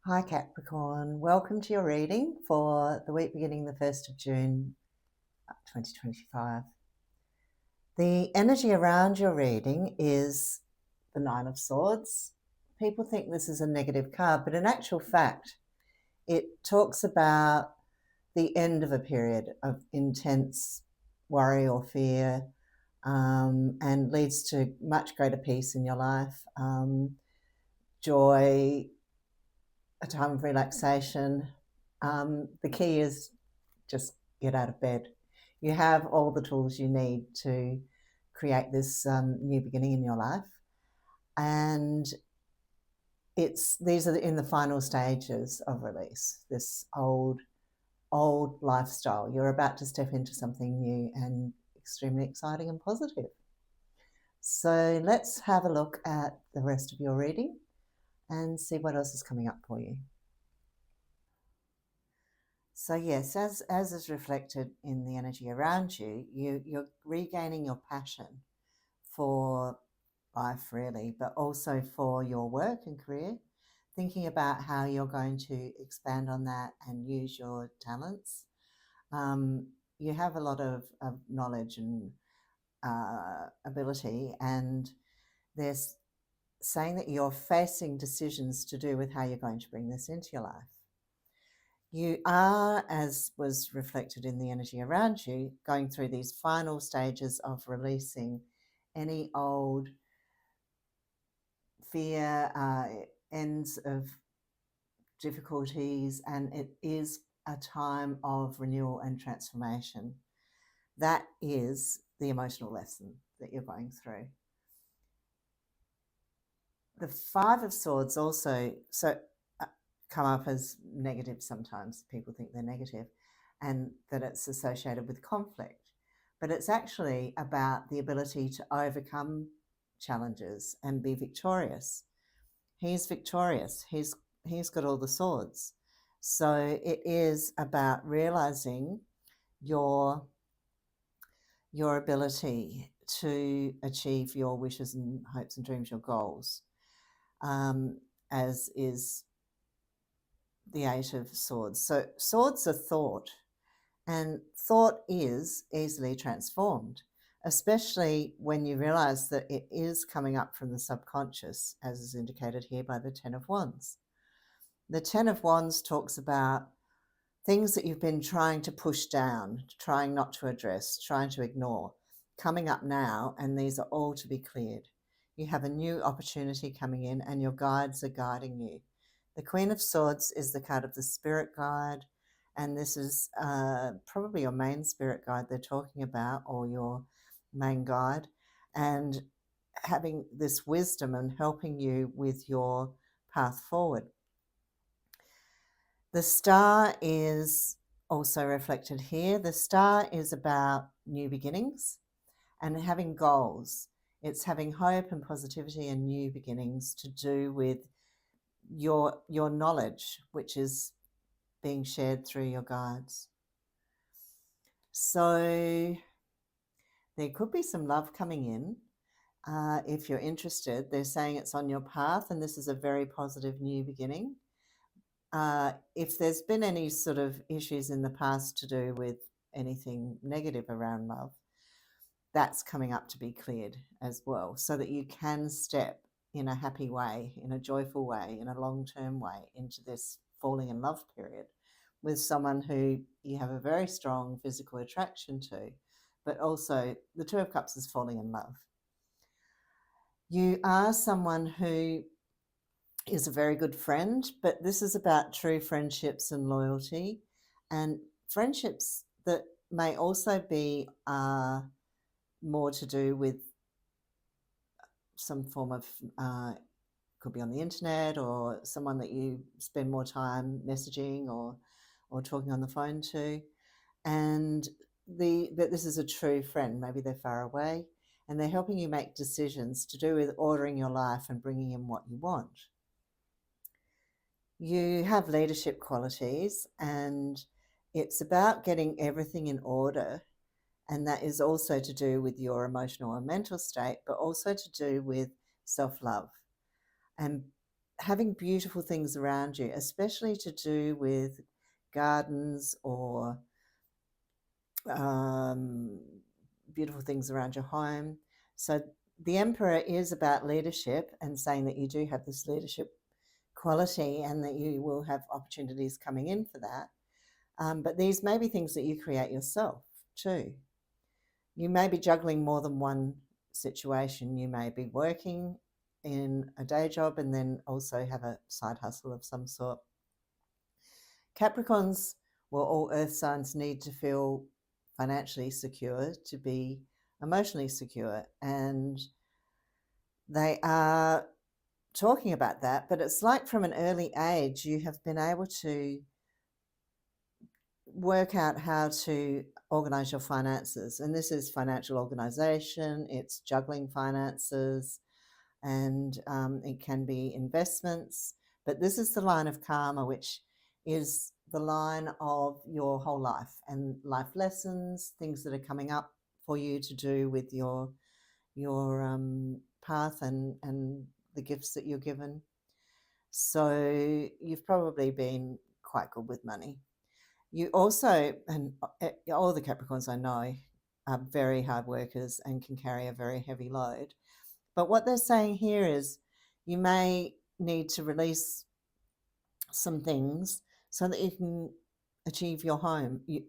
Hi Capricorn, welcome to your reading for the week beginning the 1st of June 2025. The energy around your reading is the Nine of Swords. People think this is a negative card, but in actual fact, it talks about the end of a period of intense worry or fear, and leads to much greater peace in your life, joy, a time of relaxation. The key is just get out of bed. You have all the tools you need to create this new beginning in your life, and these are in the final stages of release. This old lifestyle. You're about to step into something new and extremely exciting and positive. So let's have a look at the rest of your reading and see what else is coming up for you. So yes, as is reflected in the energy around you, you're regaining your passion for life, really, but also for your work and career, thinking about how you're going to expand on that and use your talents. You have a lot of knowledge and ability, and there's saying that you're facing decisions to do with how you're going to bring this into your life. You are, as was reflected in the energy around you, going through these final stages of releasing any old fear, ends of difficulties, and it is a time of renewal and transformation. That is the emotional lesson that you're going through. The Five of Swords also come up as negative sometimes. People think they're negative and that it's associated with conflict. But it's actually about the ability to overcome challenges and be victorious. He's victorious. He's got all the swords. So it is about realizing your ability to achieve your wishes and hopes and dreams, your goals, as is the Eight of Swords. So swords are thought, and thought is easily transformed, especially when you realize that it is coming up from the subconscious, as is indicated here by the Ten of Wands. The Ten of Wands talks about things that you've been trying to push down, trying not to address, trying to ignore, coming up now, and these are all to be cleared. You have a new opportunity coming in, and your guides are guiding you. The Queen of Swords is the card of the spirit guide, and this is probably your main spirit guide they're talking about, or your main guide, and having this wisdom and helping you with your path forward. The Star is also reflected here. The Star is about new beginnings and having goals. It's having hope and positivity and new beginnings to do with your knowledge, which is being shared through your guides. So there could be some love coming in. If you're interested, they're saying it's on your path, and this is a very positive new beginning. If there's been any sort of issues in the past to do with anything negative around love, that's coming up to be cleared as well, so that you can step in a happy way, in a joyful way, in a long-term way into this falling in love period with someone who you have a very strong physical attraction to, but also the Two of Cups is falling in love. You are someone who is a very good friend, but this is about true friendships and loyalty, and friendships that may also be more to do with some form of could be on the internet, or someone that you spend more time messaging or talking on the phone to, and that this is a true friend. Maybe they're far away and they're helping you make decisions to do with ordering your life and bringing in what you want. You have leadership qualities, and it's about getting everything in order, and that is also to do with your emotional and mental state, but also to do with self-love and having beautiful things around you, especially to do with gardens or beautiful things around your home. So the Emperor is about leadership and saying that you do have this leadership quality and that you will have opportunities coming in for that. But these may be things that you create yourself too. You may be juggling more than one situation. You may be working in a day job and then also have a side hustle of some sort. Capricorns, well, all earth signs need to feel financially secure to be emotionally secure. And they are talking about that, but it's like from an early age, you have been able to work out how to organize your finances. And this is financial organization, it's juggling finances, and it can be investments. But this is the line of karma, which is the line of your whole life and life lessons, things that are coming up for you to do with your path and the gifts that you're given. So you've probably been quite good with money. You also, and all the Capricorns I know are very hard workers and can carry a very heavy load. But what they're saying here is you may need to release some things so that you can achieve your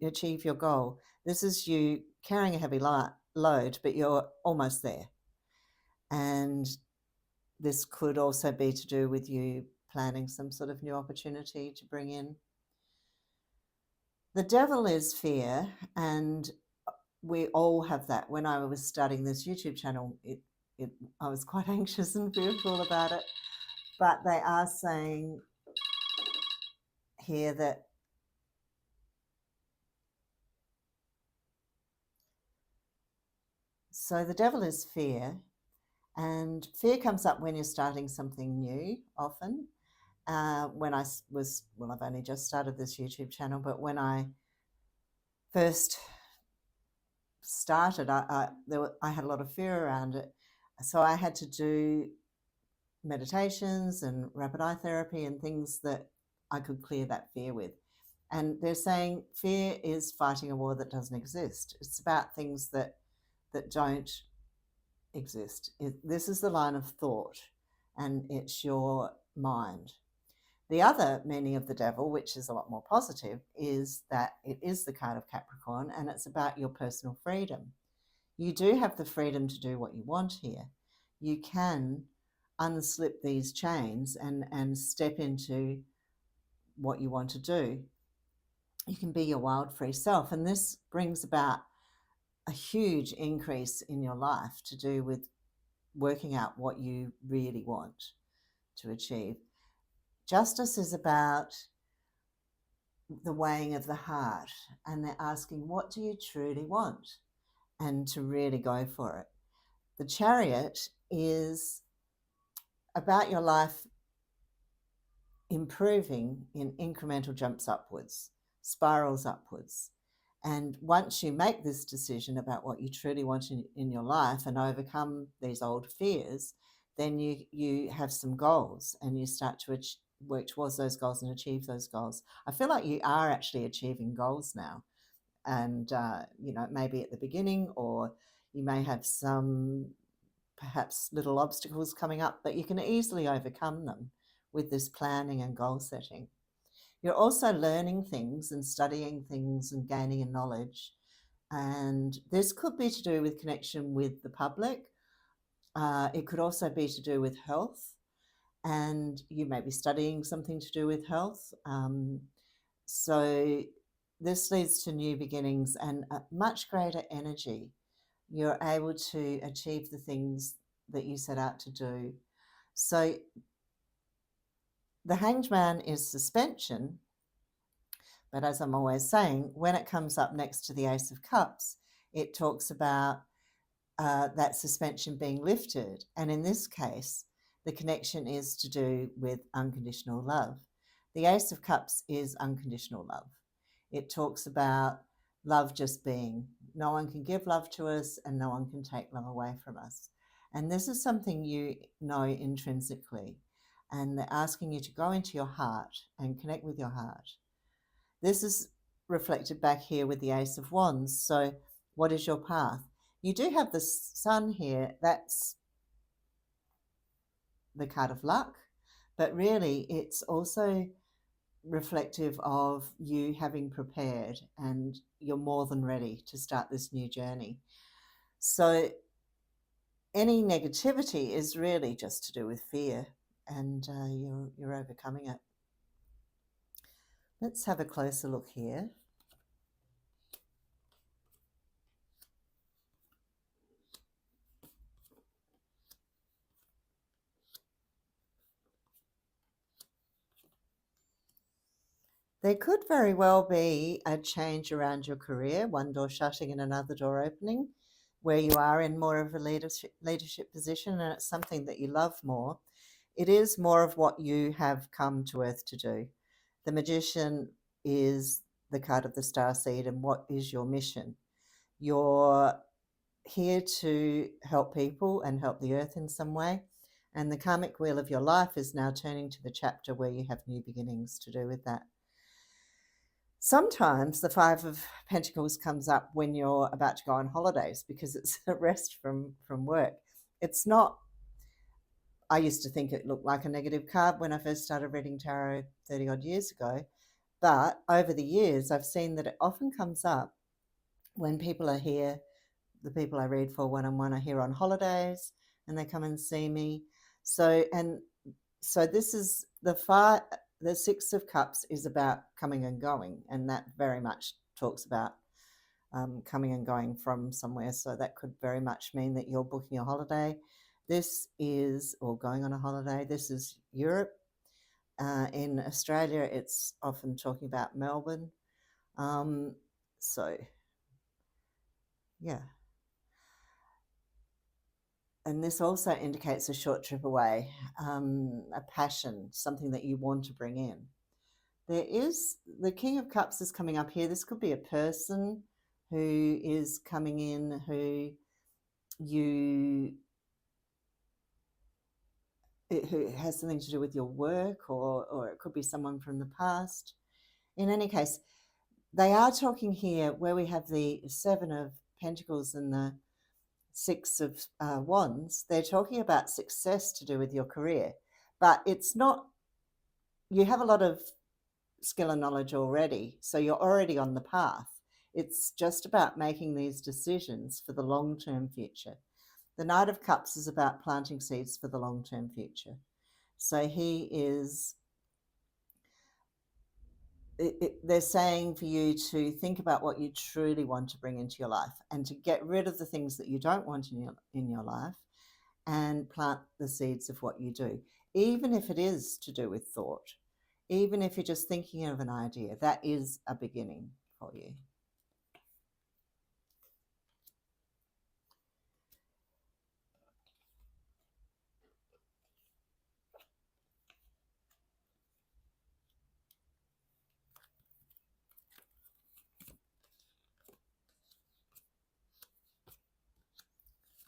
achieve your goal. This is you carrying a heavy load, but you're almost there. And this could also be to do with you planning some sort of new opportunity to bring in. The devil is fear, and we all have that. When I was starting this YouTube channel, I was quite anxious and fearful about it. But they are saying here that so the devil is fear, and fear comes up when you're starting something new often. When I was, well, I've only just started this YouTube channel, but when I first started, I had a lot of fear around it. So I had to do meditations and rapid eye therapy and things that I could clear that fear with. And they're saying fear is fighting a war that doesn't exist. It's about things that don't exist. This is the line of thought, and it's your mind. The other meaning of the devil, which is a lot more positive, is that it is the card of Capricorn, and it's about your personal freedom. You do have the freedom to do what you want here. You can unslip these chains and step into what you want to do. You can be your wild, free self. And this brings about a huge increase in your life to do with working out what you really want to achieve. Justice is about the weighing of the heart, and they're asking, what do you truly want? And to really go for it. The Chariot is about your life improving in incremental jumps upwards, spirals upwards. And once you make this decision about what you truly want in your life and overcome these old fears, then you have some goals and you start to work towards those goals and achieve those goals. I feel like you are actually achieving goals now. And, maybe at the beginning, or you may have some perhaps little obstacles coming up, but you can easily overcome them with this planning and goal setting. You're also learning things and studying things and gaining a knowledge. And this could be to do with connection with the public. It could also be to do with health. And you may be studying something to do with health. So this leads to new beginnings and a much greater energy. You're able to achieve the things that you set out to do. So the Hanged Man is suspension, but as I'm always saying, when it comes up next to the Ace of Cups, it talks about that suspension being lifted. And in this case, the connection is to do with unconditional love. The Ace of Cups is unconditional love. It talks about love just being. No one can give love to us and no one can take love away from us. And this is something you know intrinsically. and they're asking you to go into your heart and connect with your heart. This is reflected back here with the Ace of Wands. So what is your path? You do have the Sun here. That's the card of luck, but really it's also reflective of you having prepared and you're more than ready to start this new journey. So any negativity is really just to do with fear, and you're overcoming it. Let's have a closer look here. There could very well be a change around your career, one door shutting and another door opening, where you are in more of a leadership position and it's something that you love more. It is more of what you have come to Earth to do. The Magician is the card of the starseed, and what is your mission? You're here to help people and help the Earth in some way. And the karmic wheel of your life is now turning to the chapter where you have new beginnings to do with that. Sometimes the Five of Pentacles comes up when you're about to go on holidays because it's a rest from work. It's not, I used to think it looked like a negative card when I first started reading tarot 30 odd years ago. But over the years, I've seen that it often comes up when people are here. The people I read for one-on-one are here on holidays and they come and see me. So this is the Six of Cups is about coming and going, and that very much talks about coming and going from somewhere. So that could very much mean that you're booking a holiday. Or going on a holiday. This is Europe. In Australia, it's often talking about Melbourne. So, yeah. And this also indicates a short trip away, a passion, something that you want to bring in. There is the King of Cups is coming up here. This could be a person who is coming in who has something to do with your work, or it could be someone from the past. In any case, they are talking here where we have the Seven of Pentacles and the Six of Wands. They're talking about success to do with your career, but it's not, you have a lot of skill and knowledge already, so you're already on the path. It's just about making these decisions for the long-term future. The Knight of Cups is about planting seeds for the long-term future. So they're saying for you to think about what you truly want to bring into your life and to get rid of the things that you don't want in your life and plant the seeds of what you do, even if it is to do with thought, even if you're just thinking of an idea. That is a beginning for you.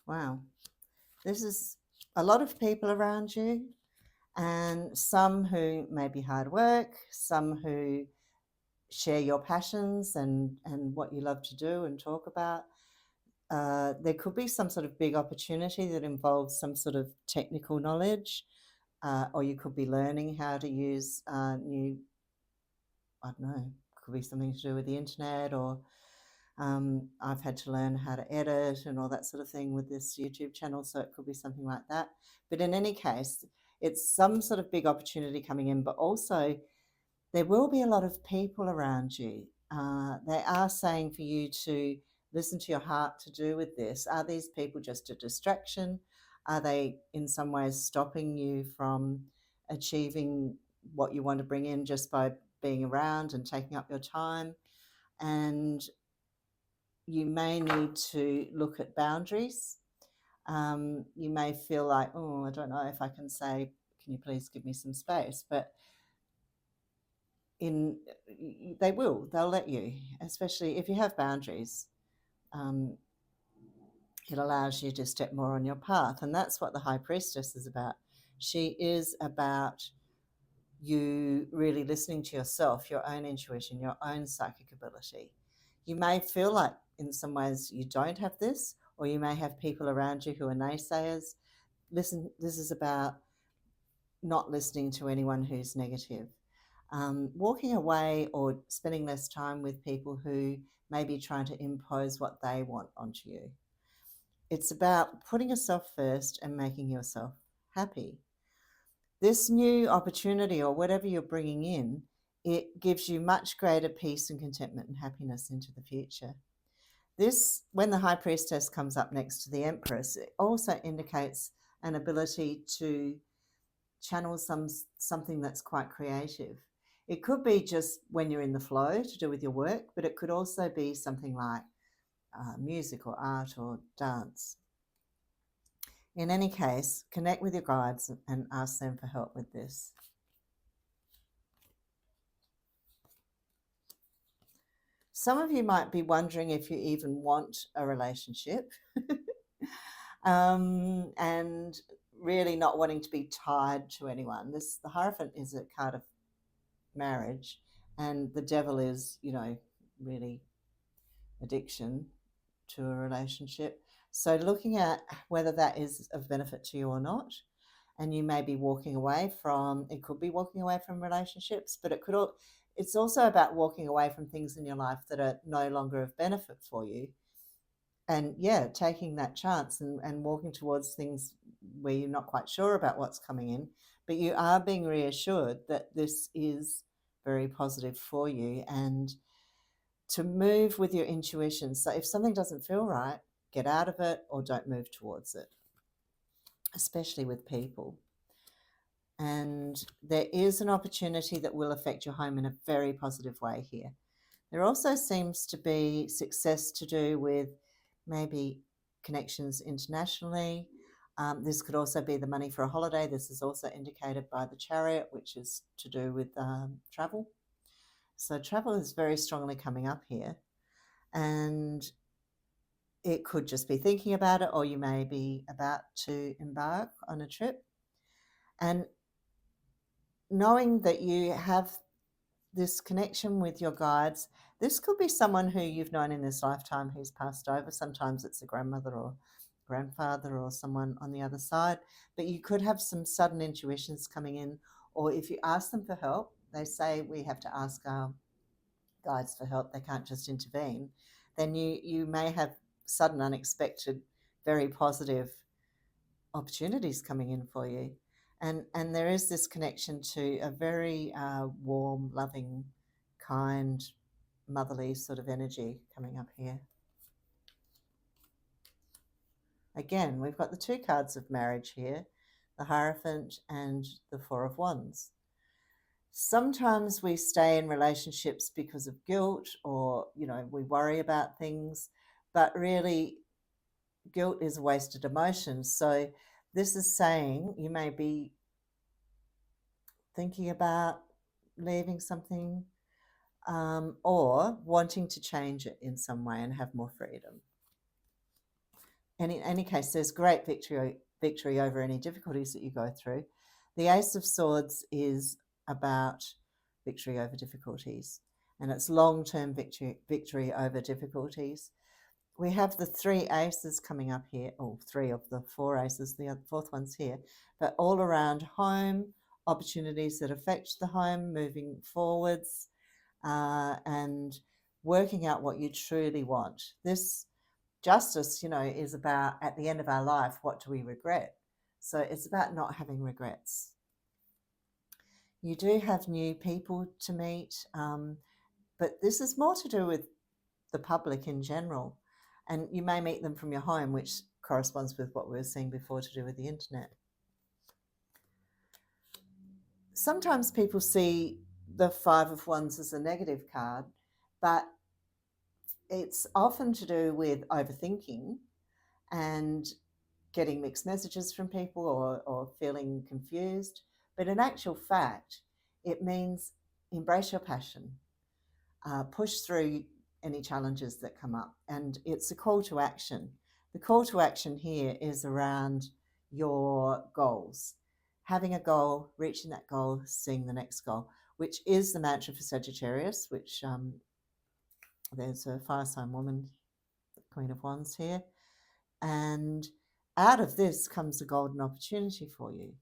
Wow. This is a lot of people around you, and some who may be hard work, some who share your passions and what you love to do and talk about. There could be some sort of big opportunity that involves some sort of technical knowledge, or you could be learning how to use new, I don't know, could be something to do with the internet, or I've had to learn how to edit and all that sort of thing with this YouTube channel, so it could be something like that. But in any case, it's some sort of big opportunity coming in, but also there will be a lot of people around you. They are saying for you to listen to your heart to do with this. Are these people just a distraction? Are they in some ways stopping you from achieving what you want to bring in just by being around and taking up your time? And you may need to look at boundaries. You may feel like, oh, I don't know if I can say, can you please give me some space? But they'll let you, especially if you have boundaries. It allows you to step more on your path, and that's what the High Priestess is about. She is about you really listening to yourself, your own intuition, your own psychic ability. You may feel like in some ways you don't have this, or you may have people around you who are naysayers. Listen, this is about not listening to anyone who's negative. Walking away or spending less time with people who may be trying to impose what they want onto you. It's about putting yourself first and making yourself happy. This new opportunity or whatever you're bringing in, it gives you much greater peace and contentment and happiness into the future. This, when the High Priestess comes up next to the Empress, it also indicates an ability to channel something that's quite creative. It could be just when you're in the flow to do with your work, but it could also be something like music or art or dance. In any case, connect with your guides and ask them for help with this. Some of you might be wondering if you even want a relationship and really not wanting to be tied to anyone. The Hierophant is a card of marriage, and the Devil is, really addiction to a relationship. So looking at whether that is of benefit to you or not, and you may be walking away from, it could be walking away from relationships, but it's also about walking away from things in your life that are no longer of benefit for you. And taking that chance and walking towards things where you're not quite sure about what's coming in, but you are being reassured that this is very positive for you, and to move with your intuition. So if something doesn't feel right, get out of it or don't move towards it, especially with people. And there is an opportunity that will affect your home in a very positive way here. There also seems to be success to do with maybe connections internationally. This could also be the money for a holiday. This is also indicated by the Chariot, which is to do with travel. So travel is very strongly coming up here. And it could just be thinking about it, or you may be about to embark on a trip. And knowing that you have this connection with your guides, this could be someone who you've known in this lifetime who's passed over. Sometimes it's a grandmother or grandfather or someone on the other side, but you could have some sudden intuitions coming in, or if you ask them for help, they say we have to ask our guides for help, they can't just intervene, then you may have sudden, unexpected, very positive opportunities coming in for you. And there is this connection to a very warm, loving, kind, motherly sort of energy coming up here. Again, we've got the two cards of marriage here, the Hierophant and the Four of Wands. Sometimes we stay in relationships because of guilt, or, we worry about things, but really guilt is a wasted emotion. So this is saying you may be thinking about leaving something, or wanting to change it in some way and have more freedom. And in any case, there's great victory over any difficulties that you go through. The Ace of Swords is about victory over difficulties, and it's long-term victory over difficulties. We have the three aces coming up here, or three of the four aces, the fourth one's here, but all around home, opportunities that affect the home, moving forwards, and working out what you truly want. This Justice, is about, at the end of our life, what do we regret? So it's about not having regrets. You do have new people to meet, but this is more to do with the public in general. And you may meet them from your home, which corresponds with what we were saying before to do with the internet. Sometimes people see the Five of Wands as a negative card, but it's often to do with overthinking and getting mixed messages from people, or feeling confused. But in actual fact, it means embrace your passion, push through any challenges that come up. And it's a call to action. The call to action here is around your goals. having a goal, reaching that goal, seeing the next goal, which is the mantra for Sagittarius, which there's a fire sign woman, Queen of Wands here. And out of this comes a golden opportunity for you.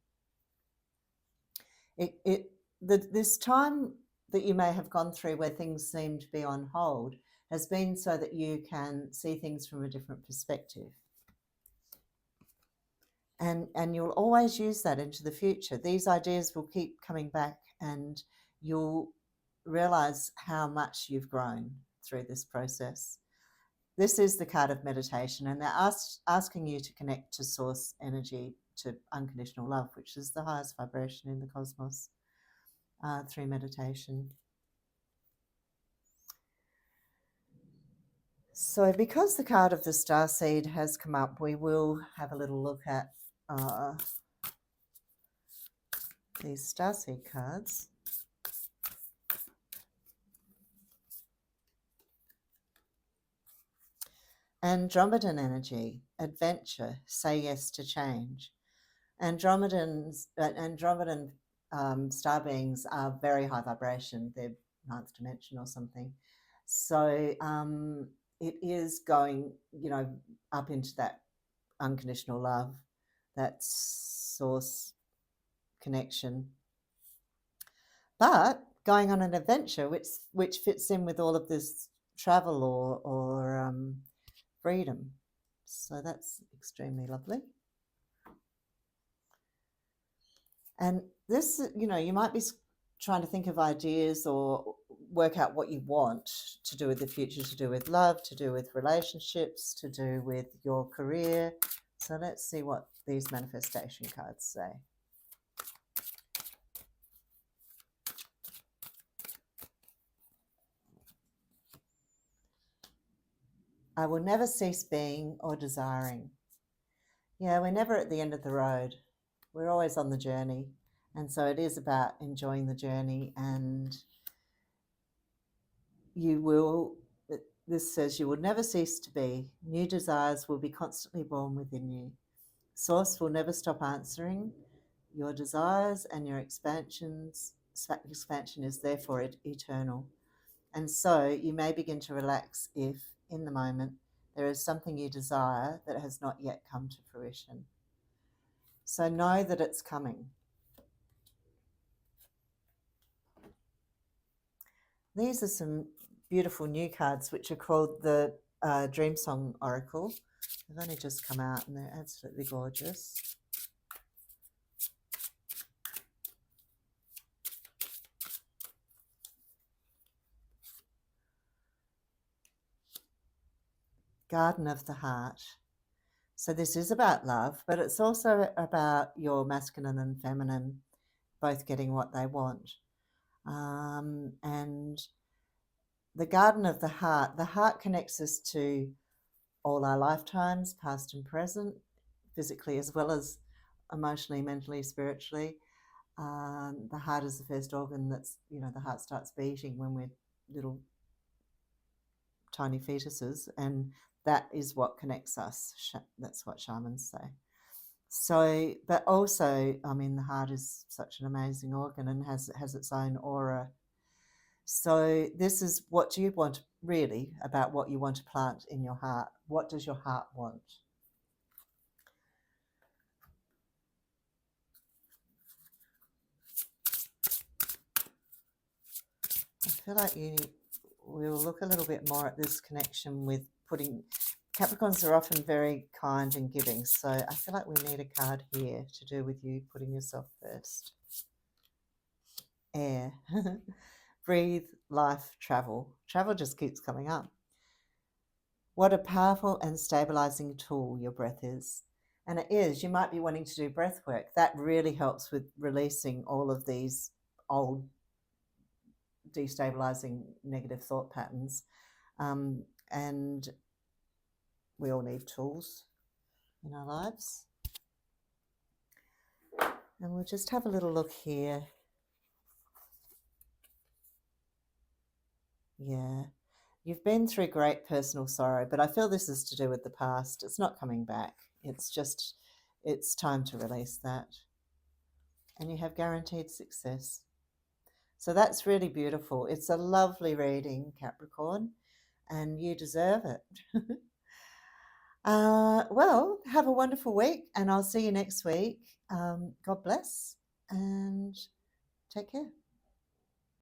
This time that you may have gone through where things seem to be on hold has been so that you can see things from a different perspective. And you'll always use that into the future. These ideas will keep coming back, and you'll realize how much you've grown through this process. This is the card of meditation, and they're asking you to connect to source energy, to unconditional love, which is the highest vibration in the cosmos, through meditation. So because the card of the starseed has come up, we will have a little look at these starseed cards. Andromedan energy, adventure, say yes to change. Andromedan star beings are very high vibration. They're ninth dimension or something. So it is going, up into that unconditional love, that source connection. But going on an adventure, which fits in with all of this travel or freedom. So that's extremely lovely. And this, you might be trying to think of ideas or work out what you want to do with the future, to do with love, to do with relationships, to do with your career. So let's see what these manifestation cards say. I will never cease being or desiring. Yeah, we're never at the end of the road. We're always on the journey. And so it is about enjoying the journey, and this says you will never cease to be. New desires will be constantly born within you. Source will never stop answering your desires, and your expansion is therefore eternal. And so you may begin to relax if, in the moment, there is something you desire that has not yet come to fruition. So know that it's coming. These are some beautiful new cards, which are called the Dream Song Oracle. They've only just come out, and they're absolutely gorgeous. Garden of the Heart. So this is about love, but it's also about your masculine and feminine both getting what they want. And the Garden of the heart connects us to all our lifetimes, past and present, physically as well as emotionally, mentally, spiritually. The heart is the first organ that's, the heart starts beating when we're little tiny fetuses, and that is what connects us. That's what shamans say. So, but also, the heart is such an amazing organ and has its own aura. So this is, what do you want, really, about what you want to plant in your heart? What does your heart want? I feel like we'll look a little bit more at this connection with putting... Capricorns are often very kind and giving, so I feel like we need a card here to do with you putting yourself first. Air. Breathe, life, travel. Travel just keeps coming up. What a powerful and stabilizing tool your breath is. And it is. You might be wanting to do breath work. That really helps with releasing all of these old destabilizing negative thought patterns. And we all need tools in our lives. And we'll just have a little look here. Yeah. You've been through great personal sorrow, but I feel this is to do with the past. It's not coming back. It's time to release that. and you have guaranteed success. So that's really beautiful. It's a lovely reading, Capricorn, and you deserve it. Well, have a wonderful week, and I'll see you next week. God bless, and take care.